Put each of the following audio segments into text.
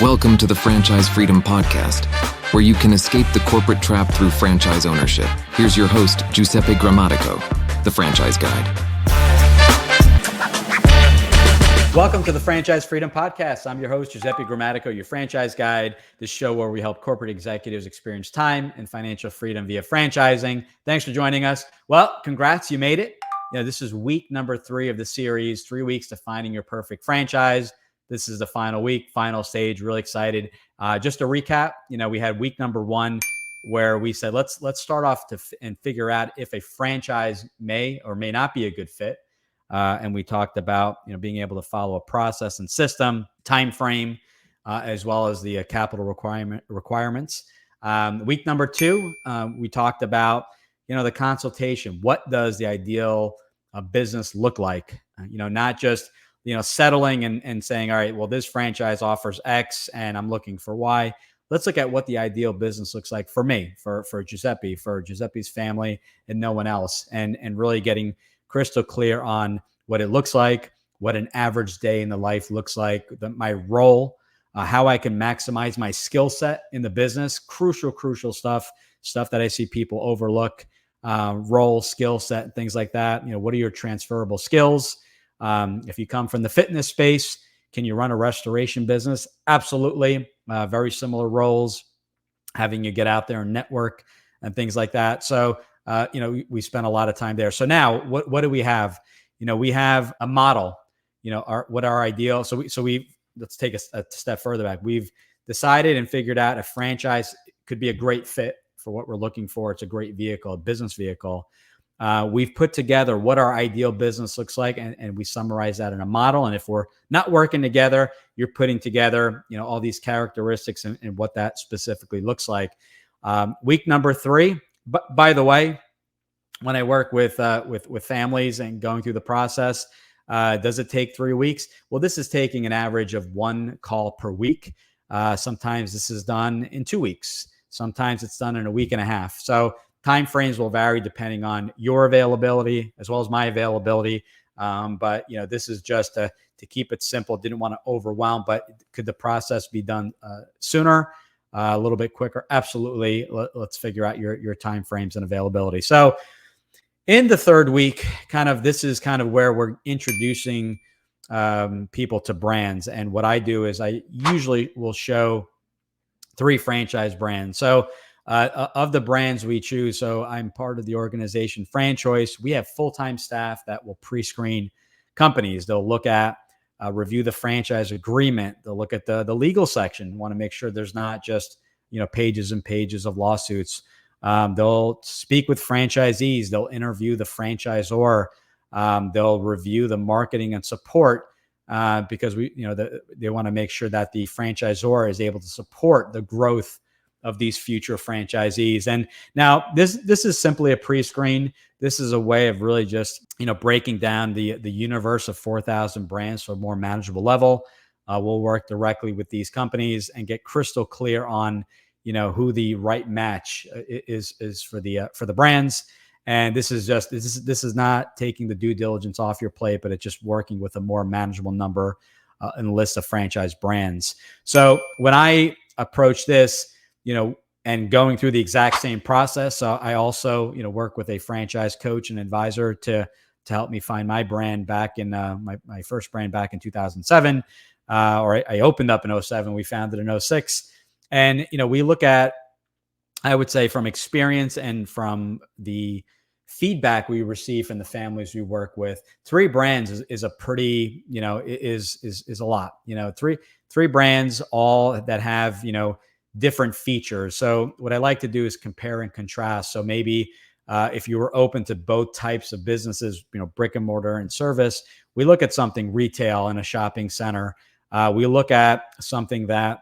Welcome to the Franchise Freedom Podcast, where you can escape the corporate trap through franchise ownership. Here's your host, Giuseppe Grammatico, the Franchise Guide. Welcome to the Franchise Freedom Podcast. I'm your host, Giuseppe Grammatico, your franchise guide, this show where we help corporate executives experience time and financial freedom via franchising. Thanks for joining us. Well, congrats, you made it. This is week number 3 of the series, 3 weeks to finding your perfect franchise. This is the final week, final stage. Really excited. Just to recap, we had week number 1 where we said, let's start off and figure out if a franchise may or may not be a good fit. And we talked about, being able to follow a process and system, time frame, as well as the capital requirements. Week number 2, we talked about, the consultation. What does the ideal business look like? Not just settling and saying, all right, well, this franchise offers X and I'm looking for Y. Let's look at what the ideal business looks like for me, for Giuseppe, for Giuseppe's family and no one else. And really getting crystal clear on what it looks like, what an average day in the life looks like, my role, how I can maximize my skill set in the business. Crucial stuff that I see people overlook, role, skill set, things like that. What are your transferable skills? If you come from the fitness space, can you run a restoration business? Absolutely. Very similar roles, having you get out there and network and things like that. So, we spent a lot of time there. So now what do we have? We have a model, what our ideal. So let's take a step further back. We've decided and figured out a franchise could be a great fit for what we're looking for. It's a great vehicle, a business vehicle. We've put together what our ideal business looks like, and we summarize that in a model. And if we're not working together, you're putting together, all these characteristics and what that specifically looks like. Week number 3. But by the way, when I work with families and going through the process, does it take 3 weeks? Well, this is taking an average of 1 call per week. Sometimes this is done in 2 weeks. Sometimes it's done in a week and a half. So timeframes will vary depending on your availability as well as my availability. But this is just to keep it simple. Didn't want to overwhelm, but could the process be done sooner? A little bit quicker? Absolutely. Let's figure out your timeframes and availability. So in the 3rd week, this is where we're introducing people to brands. And what I do is I usually will show 3 franchise brands. So of the brands we choose, so I'm part of the organization FranChoice. We have full-time staff that will pre-screen companies. They'll look at, review the franchise agreement. They'll look at the legal section, want to make sure there's not just, pages and pages of lawsuits. They'll speak with franchisees. They'll interview the franchisor. They'll review the marketing and support because they want to make sure that the franchisor is able to support the growth of these future franchisees. And now this is simply a pre-screen. This is a way of really just, breaking down the universe of 4,000 brands to a more manageable level. We'll work directly with these companies and get crystal clear on, who the right match is for the brands. And this is not taking the due diligence off your plate, but it's just working with a more manageable number and list of franchise brands. So when I approach this, and going through the exact same process. So I also, work with a franchise coach and advisor to help me find my brand back in my first brand back in 2007, or I opened up in 2007. We founded in 2006. And, we look at, I would say from experience and from the feedback we receive from the families we work with, 3 brands is a pretty, is a lot, 3 brands, all that have, different features. So what I like to do is compare and contrast. So maybe if you were open to both types of businesses, brick and mortar and service, we look at something retail in a shopping center. We look at something that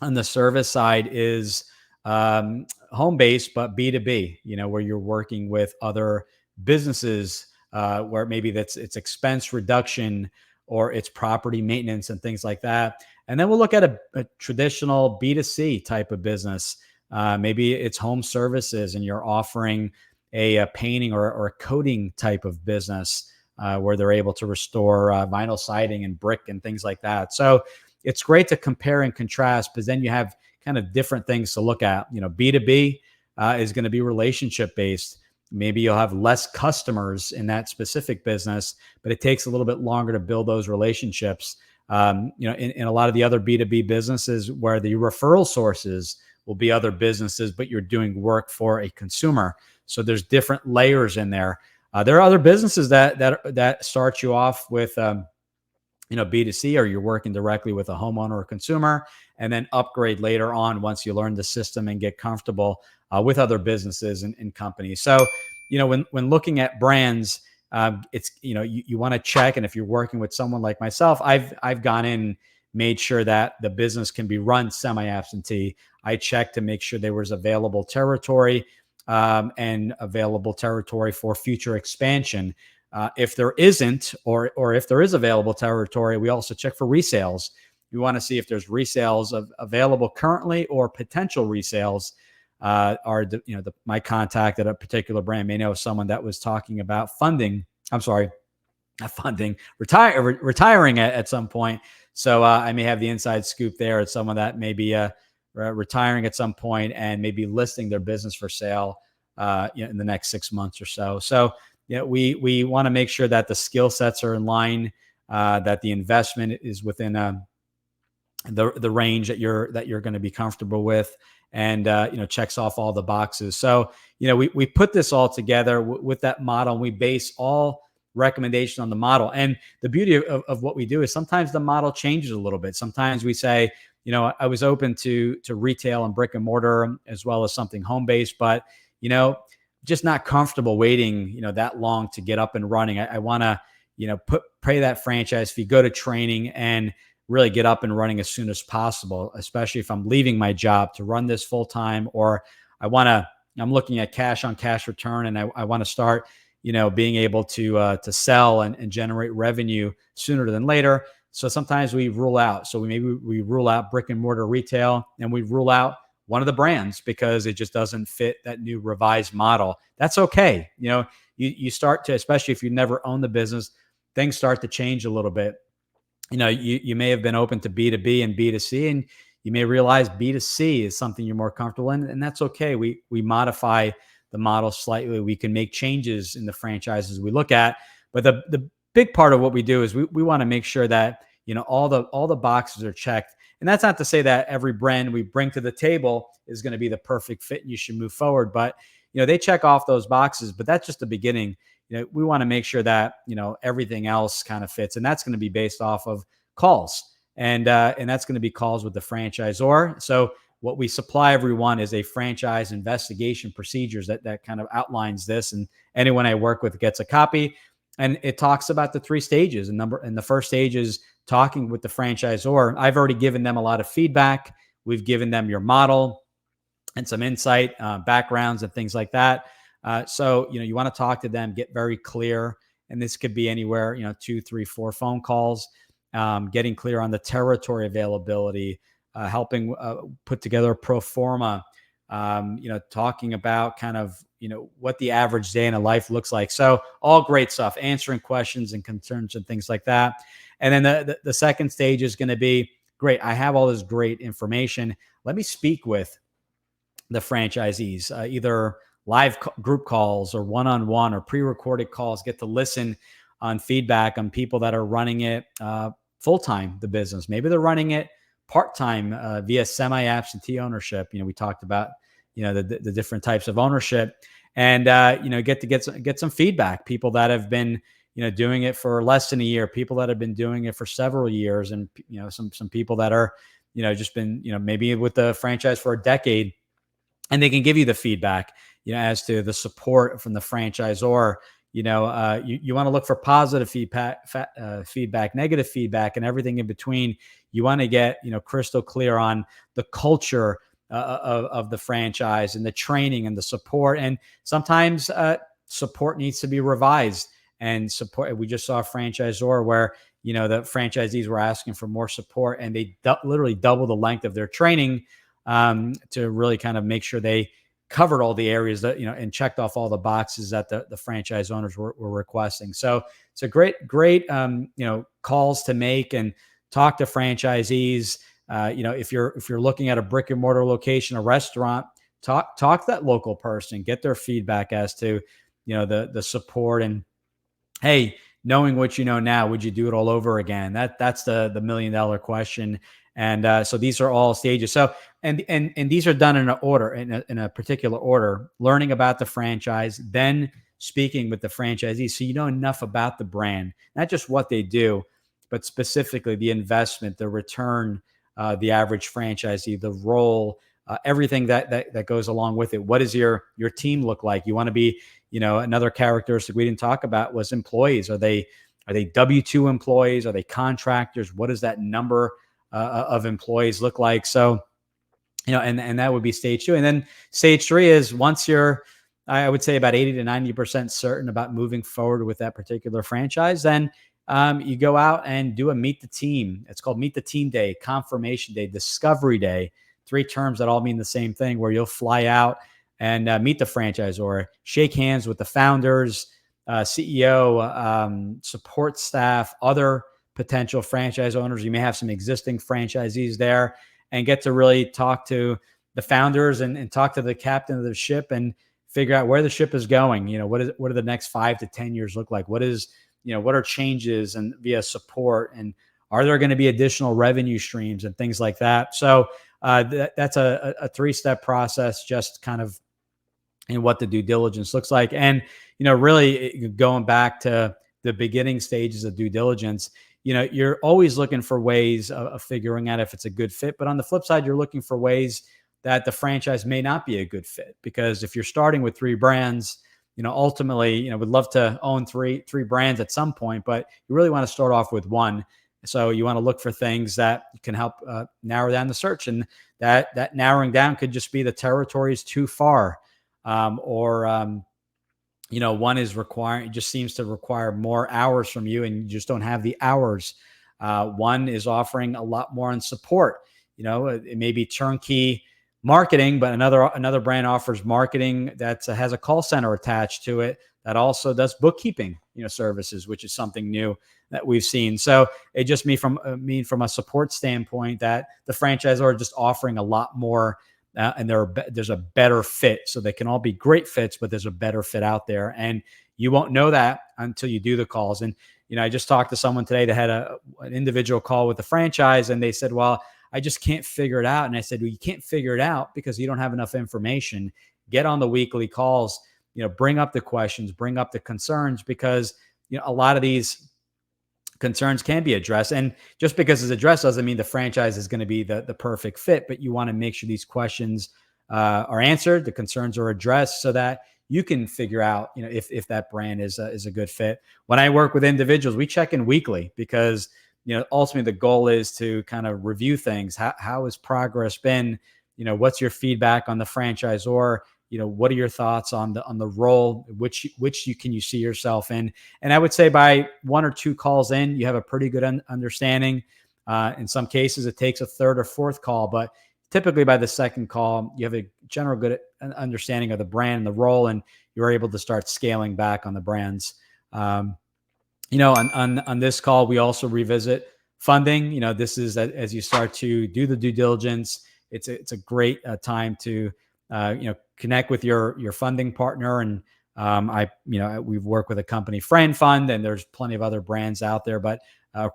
on the service side is home-based, but B2B, where you're working with other businesses where maybe it's expense reduction or it's property maintenance and things like that. And then we'll look at a traditional B2C type of business. Maybe it's home services and you're offering a painting or a coating type of business where they're able to restore vinyl siding and brick and things like that. So it's great to compare and contrast, but then you have kind of different things to look at. B2B is going to be relationship based. Maybe you'll have less customers in that specific business, but it takes a little bit longer to build those relationships. In a lot of the other B2B businesses where the referral sources will be other businesses, but you're doing work for a consumer. So there's different layers in there. There are other businesses that start you off with, B2C, or you're working directly with a homeowner or consumer, and then upgrade later on once you learn the system and get comfortable with other businesses and companies. So, when looking at brands, it's, you want to check. And if you're working with someone like myself, I've gone in, made sure that the business can be run semi-absentee. I checked to make sure there was available territory and available territory for future expansion. If there isn't, or if there is available territory, we also check for resales. We want to see if there's resales available currently, or potential resales. My contact at a particular brand may know someone that was talking about retiring at some point. So I may have the inside scoop there. It's someone that may be retiring at some point and maybe listing their business for sale in the next 6 months or so. So we want to make sure that the skill sets are in line, that the investment is within the range that you're going to be comfortable with, and checks off all the boxes. So we put this all together with that model, and we base all recommendation on the model. And the beauty of what we do is sometimes the model changes a little bit. Sometimes we say, I was open to retail and brick and mortar, as well as something home based, but just not comfortable waiting that long to get up and running. I want to pay that franchise fee, go to training, and really get up and running as soon as possible, especially if I'm leaving my job to run this full time, or I'm looking at cash on cash return, and I want to start being able to sell and generate revenue sooner than later. So sometimes we rule out. So we rule out brick and mortar retail, and we rule out one of the brands because it just doesn't fit that new revised model. That's okay. You start to, especially if you never own the business, things start to change a little bit. You may have been open to B2B and B2C, and you may realize B2C is something you're more comfortable in, and that's okay. We modify the model slightly. We can make changes in the franchises we look at, but the big part of what we do is we want to make sure that all the boxes are checked. And that's not to say that every brand we bring to the table is going to be the perfect fit and you should move forward, but they check off those boxes. But that's just the beginning. We want to make sure that everything else kind of fits, and that's going to be based off of calls, and that's going to be calls with the franchisor. So what we supply everyone is a franchise investigation procedures that kind of outlines this, and anyone I work with gets a copy, and it talks about the 3 stages. And the first stage is talking with the franchisor. I've already given them a lot of feedback. We've given them your model and some insight, backgrounds and things like that. So you want to talk to them, get very clear, and this could be anywhere 2, 3, 4 phone calls, getting clear on the territory availability, helping put together a pro forma, talking about kind of what the average day in a life looks like. So all great stuff, answering questions and concerns and things like that. And then the second stage is going to be, great, I have all this great information. Let me speak with the franchisees, either live group calls or one-on-one or pre-recorded calls, get to listen on feedback on people that are running it full-time, the business. Maybe they're running it part-time via semi-absentee ownership. We talked about, the different types of ownership, and, get some feedback. People that have been, doing it for less than a year, people that have been doing it for several years, and, some people that are, just been, maybe with the franchise for a decade, and they can give you the feedback, as to the support from the franchisor. You want to look for positive feedback, negative feedback, and everything in between. You want to get, crystal clear on the culture of the franchise, and the training and the support. And sometimes support needs to be revised. And support, we just saw a franchisor where, the franchisees were asking for more support, and they literally double the length of their training to really kind of make sure they covered all the areas that, and checked off all the boxes that the franchise owners were requesting. So it's a great, calls to make, and talk to franchisees. If you're looking at a brick and mortar location, a restaurant, talk to that local person, get their feedback as to, the support. And hey, knowing what you know now, would you do it all over again? That's the $1 million question. And so these are all stages. So and these are done in an order, in a particular order. Learning about the franchise, then speaking with the franchisee, so you know enough about the brand, not just what they do, but specifically the investment, the return, the average franchisee, the role, everything that goes along with it. What does your team look like? You want to be, another characteristic we didn't talk about was employees. Are they W-2 employees? Are they contractors? What does that number of employees look like? So, and that would be stage 2. And then stage 3 is once you're, I would say, about 80 to 90% certain about moving forward with that particular franchise, then you go out and do a meet the team. It's called Meet the Team Day, Confirmation Day, Discovery Day. 3 terms that all mean the same thing, where you'll fly out and meet the franchisor, shake hands with the founders, CEO, support staff, other potential franchise owners. You may have some existing franchisees there, and get to really talk to the founders and talk to the captain of the ship and figure out where the ship is going. What do the next 5 to 10 years look like? What are changes and via support, and are there going to be additional revenue streams and things like that? So that's a 3-step process, just kind of in what the due diligence looks like. And, really going back to the beginning stages of due diligence, you're always looking for ways of figuring out if it's a good fit. But on the flip side, you're looking for ways that the franchise may not be a good fit, because if you're starting with 3 brands, ultimately, would love to own three brands at some point, but you really want to start off with 1. So you want to look for things that can help narrow down the search, and that narrowing down could just be the territory is too far, or one is requiring, it just seems to require more hours from you, and you just don't have the hours. One is offering a lot more on support. It may be turnkey marketing, but another brand offers marketing that has a call center attached to it that also does bookkeeping, services, which is something new that we've seen. So it just mean from a support standpoint that the franchisor are just offering a lot more, and there's a better fit. So they can all be great fits, but there's a better fit out there, and you won't know that until you do the calls. And I just talked to someone today that had an individual call with the franchise, and they said, "Well, I just can't figure it out." And I said, "Well, you can't figure it out because you don't have enough information. Get on the weekly calls, bring up the questions, bring up the concerns, because, a lot of these concerns can be addressed. And just because it's addressed doesn't mean the franchise is going to be the perfect fit, but you want to make sure these questions are answered, the concerns are addressed, so that you can figure out, if that brand is a good fit." When I work with individuals, we check in weekly because, ultimately the goal is to kind of review things. How has progress been? What's your feedback on the franchisor? What are your thoughts on the role, which can you see yourself in? And I would say by 1 or 2 calls in, you have a pretty good understanding. In some cases, it takes a 3rd or 4th call, but typically by the 2nd call, you have a general good understanding of the brand and the role, and you're able to start scaling back on the brands. On this call, we also revisit funding. This is as you start to do the due diligence, it's a great time to connect with your funding partner. And we've worked with a company, Friend Fund, and there's plenty of other brands out there, but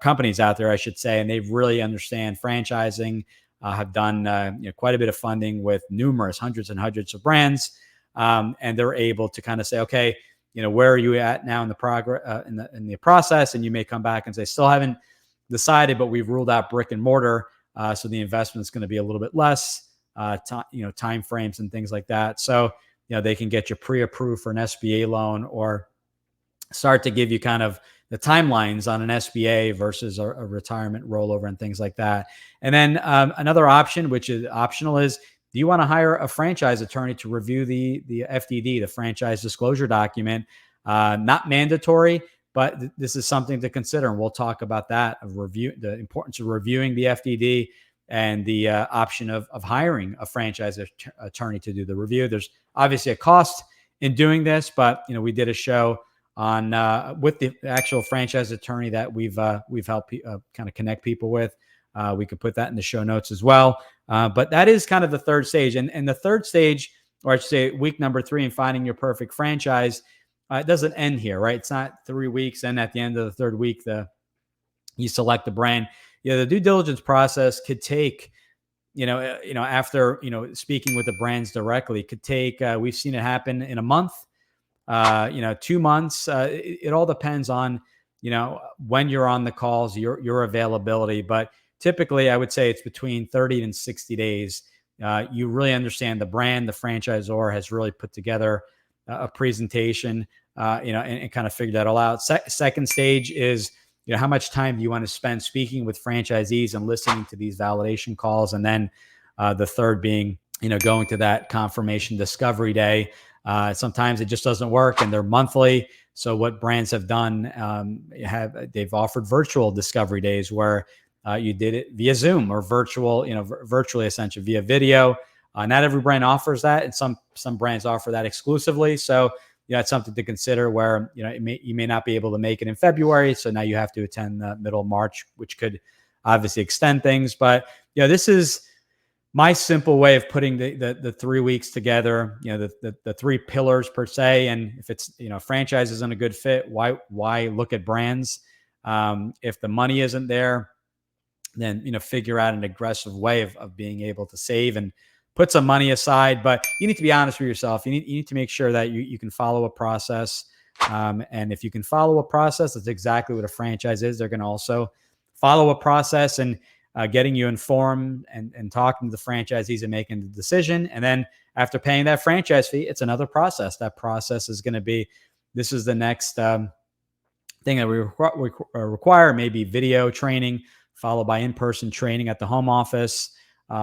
companies out there, I should say, and they really understand franchising. Have done quite a bit of funding with hundreds and hundreds of brands, and they're able to kind of say, okay, where are you at now in the progress in the process? And you may come back and say, still haven't decided, but we've ruled out brick and mortar, so the investment is going to be a little bit less. Time frames and things like that. So, they can get you pre-approved for an SBA loan, or start to give you kind of the timelines on an SBA versus a retirement rollover and things like that. And then another option, which is optional, is do you want to hire a franchise attorney to review the FDD, the franchise disclosure document? Not mandatory, but this is something to consider. And we'll talk about that, the importance of reviewing the FDD, and the option of hiring a franchise attorney to do the review. There's obviously a cost in doing this, but we did a show on with the actual franchise attorney that we've helped kind of connect people with. We could put that in the show notes as well. But that is kind of the third stage. And the third stage, or I should say week number 3 in finding your perfect franchise, it doesn't end here, right? It's not 3 weeks. And at the end of the third week, you select the brand. The due diligence process could take, after, speaking with the brands directly, could take, we've seen it happen in a month, 2 months. It all depends on, when you're on the calls, your availability. But typically, I would say it's between 30 and 60 days. You really understand the brand, the franchisor has really put together a presentation, and kind of figured that all out. Second stage is, how much time do you want to spend speaking with franchisees and listening to these validation calls? And then the third being, going to that confirmation discovery day. Sometimes it just doesn't work and they're monthly. So what brands have done, they've offered virtual discovery days where you did it via Zoom or virtual, virtually essentially via video. Not every brand offers that, and some brands offer that exclusively. So it's something to consider where you may not be able to make it in February, so now you have to attend the middle of March, which could obviously extend things. But this is my simple way of putting the 3 weeks together. The 3 pillars per se. And if it's franchise isn't a good fit, why look at brands? If the money isn't there, then figure out an aggressive way of being able to save and put some money aside. But you need to be honest with yourself. You need to make sure that you can follow a process. And if you can follow a process, that's exactly what a franchise is. They're going to also follow a process and getting you informed and talking to the franchisees and making the decision. And then after paying that franchise fee, it's another process. That process is going to be, this is the next thing that we require, maybe video training, followed by in-person training at the home office,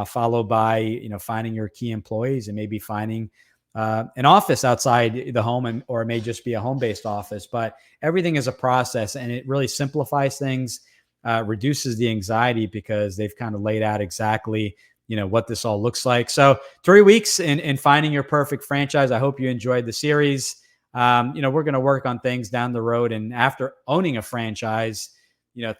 followed by, finding your key employees and maybe finding an office outside the home, or it may just be a home-based office. But everything is a process, and it really simplifies things, reduces the anxiety because they've kind of laid out exactly, what this all looks like. So 3 weeks in finding your perfect franchise. I hope you enjoyed the series. We're going to work on things down the road, and after owning a franchise,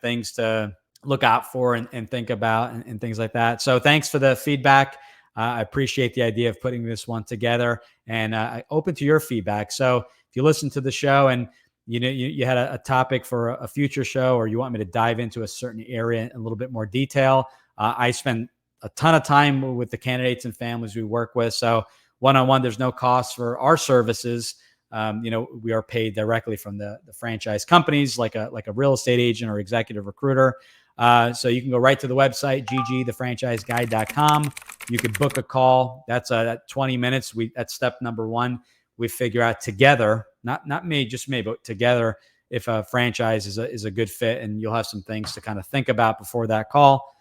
things to look out for and think about and things like that. So thanks for the feedback. I appreciate the idea of putting this one together, and I open to your feedback. So if you listen to the show and you had a topic for a future show, or you want me to dive into a certain area in a little bit more detail, I spend a ton of time with the candidates and families we work with. So one-on-one, there's no cost for our services. We are paid directly from the franchise companies, like a real estate agent or executive recruiter. So you can go right to the website, ggthefranchiseguide.com. You could book a call. That's 20 minutes. That's step number 1. We figure out together, not me, just me, but together, if a franchise is a good fit, and you'll have some things to kind of think about before that call.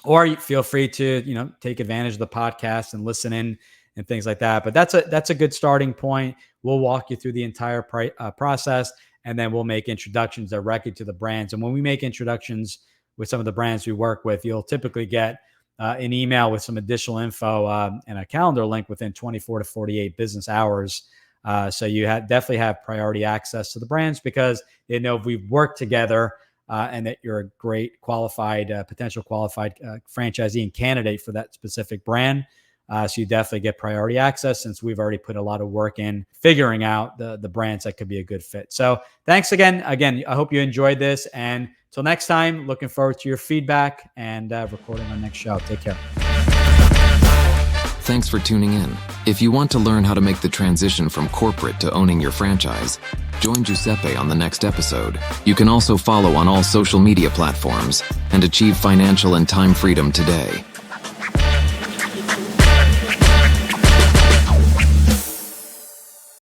Or you feel free to, take advantage of the podcast and listen in and things like that. But that's a good starting point. We'll walk you through the entire process, and then we'll make introductions directly to the brands. And when we make introductions with some of the brands we work with, you'll typically get an email with some additional info and a calendar link within 24 to 48 business hours. So you definitely have priority access to the brands, because they know if we've worked together and that you're a great potential qualified franchisee and candidate for that specific brand. So you definitely get priority access, since we've already put a lot of work in figuring out the brands that could be a good fit. So thanks again. I hope you enjoyed this. And till next time, looking forward to your feedback and recording our next show. Take care. Thanks for tuning in. If you want to learn how to make the transition from corporate to owning your franchise, join Giuseppe on the next episode. You can also follow on all social media platforms and achieve financial and time freedom today.